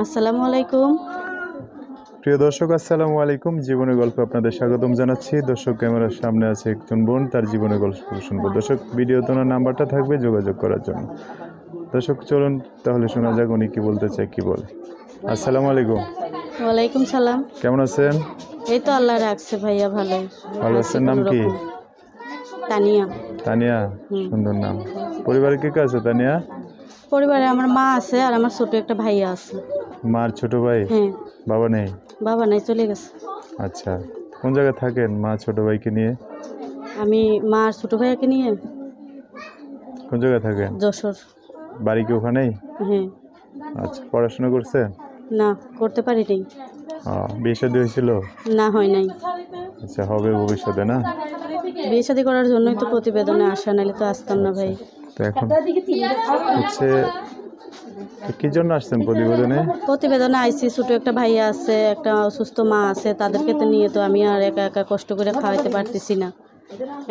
আসসালামু আলাইকুম। প্রিয় দর্শক, আসসালামু আলাইকুম। জীবনের গল্প আপনাদের স্বাগতম জানাচ্ছি। দর্শক, ক্যামেরার সামনে আছে একজন বোন, তার জীবনের গল্প শুনবো। দর্শক, ভিডিওতে ওনার নাম্বারটা থাকবে যোগাযোগ করার জন্য। দর্শক, চলুন তাহলে শোনা যাক উনি কি বলতে চায়, কি বলে। আসসালামু আলাইকুম। ওয়ালাইকুম সালাম। কেমন আছেন? এই তো আল্লাহ রাখছে ভাইয়া, ভালোই ভালো আছি আছেন। নাম কি? কোনোরকম। তানিয়া। তানিয়া, সুন্দর নাম। পরিবারে কে কে আছে তানিয়া? পরিবারে আমার মা আছে আর আমার ছোট একটা ভাইয়া আছে। মার ছোট ভাই? হ্যাঁ। বাবা নেই? বাবা নাই, চলে গেছে। আচ্ছা, কোন জায়গায় থাকেন মা ছোট ভাইকে নিয়ে? আমি মা আর ছোট ভাইয়াকে নিয়ে কোন জায়গায় থাকেন? যশোর। বাড়ি কি ওখানেই? হ্যাঁ। আচ্ছা, পড়াশোনা করছে? না, করতে পারি নাই। বিয়ে শাদী হয়েছিল? না, হয় নাই। আচ্ছা, হবে ভবিষ্যতে না? বিয়ে শাদী করার জন্যই তো প্রতিবেদনে আসা, নাহলে তো আসতাম না ভাই। তো এখন হচ্ছে কি জন্য আসছেন প্রতিবেদনে? প্রতিবেদনে আইসি, ছোট একটা ভাইয়া আছে, একটা অসুস্থ মা আছে, তাদেরকে তো নিয়ে তো আমি আর একা একা কষ্ট করে খাওয়াইতে পারতেছি না।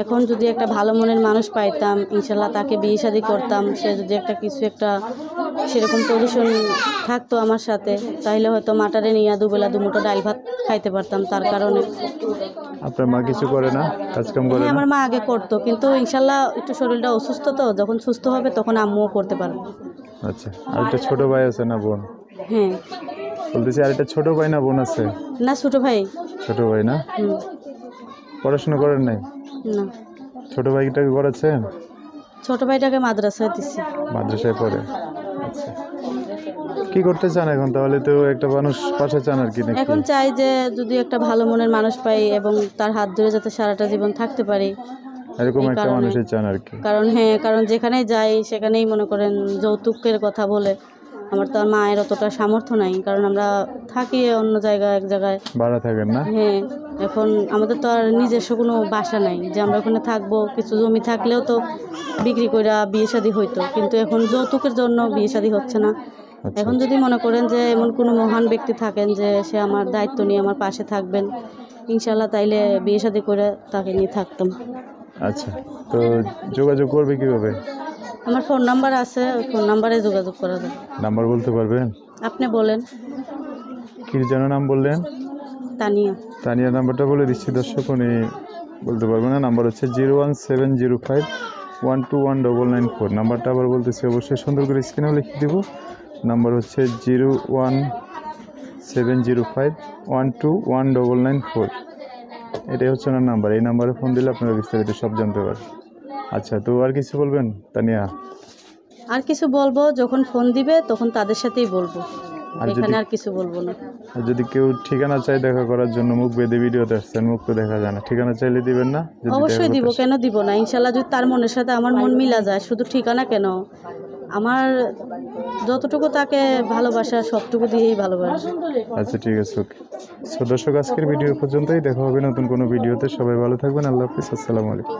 এখন যদি একটা ভালো মনের মানুষ পাইতাম, ইনশাল্লাহ তাকে বিয়ে শাদী করতাম, সে যদি একটা কিছু একটা সেরকম পজিশন থাকতো আমার সাথে, তাহলে হয়তো মাটারে নিয়ে দুবেলা দুমুঠো ডাল ভাত খাইতে পারতাম। তার কারণে আপনার মা কিছু করে না, কাজকাম করে হ্যাঁ, না? আমার মা আগে করতো, কিন্তু ইনশাল্লাহ একটু শরীরটা অসুস্থ, তো যখন সুস্থ হবে তখন আম্মুও করতে পারবে। আচ্ছা, আর একটা ছোট ভাই আছে না বোন? হ্যাঁ। বলতেছি, আর একটা ছোট ভাই না বোন আছে? না, ছোট ভাই। ছোট ভাই না? হুম। পড়াশোনা করেন নাই? না, ছোট ভাইটাকে করাচ্ছেন? ছোট ভাইটাকে মাদ্রাসায় দিছি। মাদ্রাসায় পড়ে? আচ্ছা, কি করতে চান এখন তাহলে? তো একটা মানুষ পাশে চান আর কি নাকি? এখন চাই যে যদি একটা ভালো মনের মানুষ পাই এবং তার হাত ধরে যাতে সারাটা জীবন থাকতে পারি, এরকম এই একটা কারণে। মানুষের চান আর কি? কারণ যেখানেই যাই সেখানেই মনে করেন যৌতুকের কথা বলে। আমার তো আর মায়ের অতটা সামর্থ্য নাই, কারণ আমরা থাকি অন্য জায়গায়, এক জায়গায় ভাড়া থাকেন না? হ্যাঁ। এখন আমাদের তো আর নিজস্ব কোনো বাসা নাই যে আমরা ওখানে থাকবো। কিছু জমি থাকলেও তো বিক্রি করে বিয়ে শাদী হইতো, কিন্তু এখন যৌতুকের জন্য বিয়ে শাদী হচ্ছে না। আচ্ছা, এখন যদি মনে করেন যে এমন কোনো মহান ব্যক্তি থাকেন যে সে আমার দায়িত্ব নিয়ে আমার পাশে থাকবেন, ইনশাল্লাহ তাইলে বিয়ে শাদী করে তাকে নিয়ে থাকতাম। আচ্ছা, তো যোগাযোগ করবে কিভাবে? আমার ফোন নাম্বার আছে, ওই ফোন নাম্বারে যোগাযোগ করা যায়। নাম্বার বলতে পারবেন? আপনি বলেন। কি যেন নাম বললেন? তানিয়া। তানিয়া। নাম্বারটা বলে দিচ্ছি দর্শক, উনি বলতে পারবেন না। নাম্বার হচ্ছে 01705121994। নাম্বারটা আবার বলতেছি, অবশ্যই সুন্দর করে স্ক্রিনেও লিখে দেবো। নাম্বার হচ্ছে 01705121994। এটাই হচ্ছে ওনার নাম্বার। এই নাম্বারে ফোন দিলে আপনারা বিস্তারিত সব জানতে পারবেন। আচ্ছা, তো আর কিছু বলবেন তানিয়া? আর কিছু বলবো, যখন ফোন দিবে তখন তাদের সাথেই বলবো, আর এখানে আর কিছু বলবো না। আর যদি কেউ ঠিকানা চাই দেখা করার জন্য, মুখ বেঁধে ভিডিওতে আসছেন, মুখ তো দেখা যায় না, ঠিকানা চাইলে দিবেন না? অবশ্যই দিব, কেন দিব না। ইনশাল্লাহ যদি তার মনের সাথে আমার মন মিলা যায়, শুধু ঠিকানা কেন, আমার যতটুকু তাকে ভালোবাসা সবটুকু দিয়েই ভালোবাসা। আচ্ছা, ঠিক আছে, ওকে। দর্শক, আজকের ভিডিও পর্যন্তই। দেখা হবে নতুন কোনো ভিডিওতে। সবাই ভালো থাকবেন। আল্লাহ হাফিজ। আসসালামু আলাইকুম।